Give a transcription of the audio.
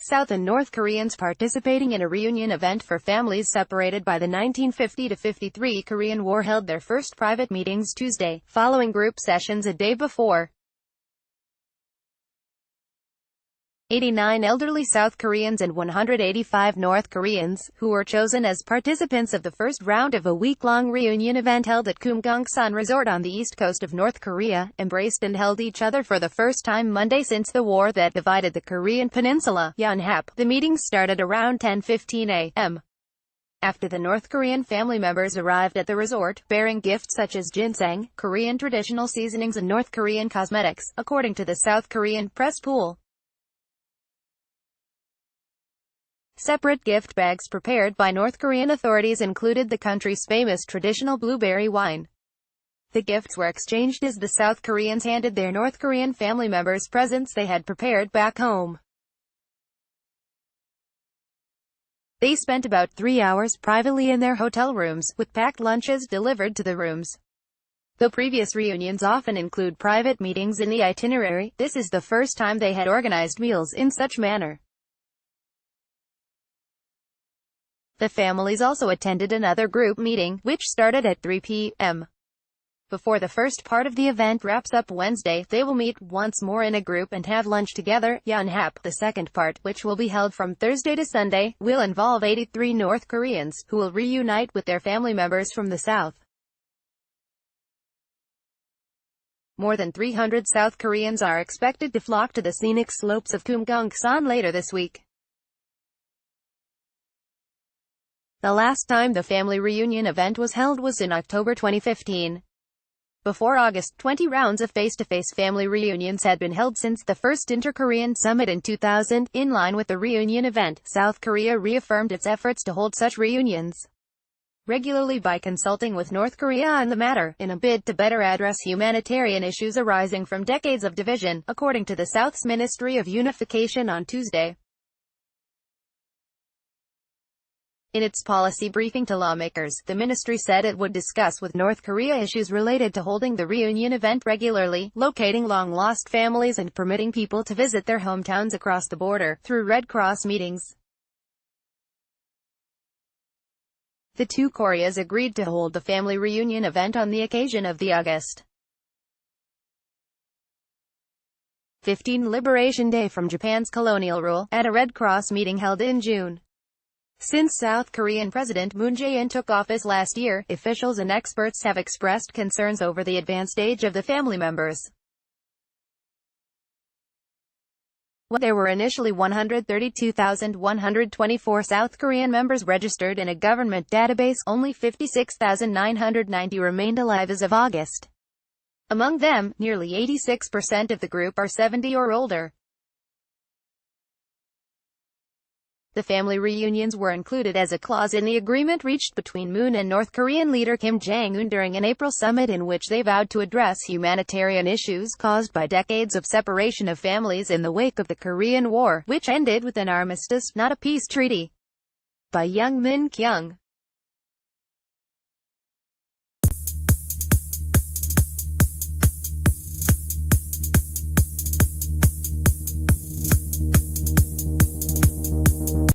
South and North Koreans participating in a reunion event for families separated by the 1950-53 Korean War held their first private meetings Tuesday, following group sessions a day before. 89 elderly South Koreans and 185 North Koreans, who were chosen as participants of the first round of a week-long reunion event held at Kumgongsan Resort on the east coast of North Korea, embraced and held each other for the first time Monday since the war that divided the Korean peninsula. Yonhap. The meetings started around 10:15 a.m. after the North Korean family members arrived at the resort, bearing gifts such as ginseng, Korean traditional seasonings and North Korean cosmetics, according to the South Korean press pool. Separate gift bags prepared by North Korean authorities included the country's famous traditional blueberry wine. The gifts were exchanged as the South Koreans handed their North Korean family members presents they had prepared back home. They spent about 3 hours privately in their hotel rooms, with packed lunches delivered to the rooms. Though previous reunions often include private meetings in the itinerary, this is the first time they had organized meals in such manner. The families also attended another group meeting, which started at 3 p.m. Before the first part of the event wraps up Wednesday, they will meet once more in a group and have lunch together. Yonhap. The second part, which will be held from Thursday to Sunday, will involve 83 North Koreans, who will reunite with their family members from the South. More than 300 South Koreans are expected to flock to the scenic slopes of Kumgongsan later this week. The last time the family reunion event was held was in October 2015. Before August, 20 rounds of face-to-face family reunions had been held since the first Inter-Korean Summit in 2000. In line with the reunion event, South Korea reaffirmed its efforts to hold such reunions regularly by consulting with North Korea on the matter, in a bid to better address humanitarian issues arising from decades of division, according to the South's Ministry of Unification on Tuesday. In its policy briefing to lawmakers, the ministry said it would discuss with North Korea issues related to holding the reunion event regularly, locating long-lost families and permitting people to visit their hometowns across the border, through Red Cross meetings. The two Koreas agreed to hold the family reunion event on the occasion of the August 15 Liberation Day from Japan's colonial rule, at a Red Cross meeting held in June. Since South Korean President Moon Jae-in took office last year, officials and experts have expressed concerns over the advanced age of the family members. When there were initially 132,124 South Korean members registered in a government database, only 56,990 remained alive as of August. Among them, nearly 86% of the group are 70 or older. The family reunions were included as a clause in the agreement reached between Moon and North Korean leader Kim Jong-un during an April summit in which they vowed to address humanitarian issues caused by decades of separation of families in the wake of the Korean War, which ended with an armistice, not a peace treaty. By Young Min Kyung.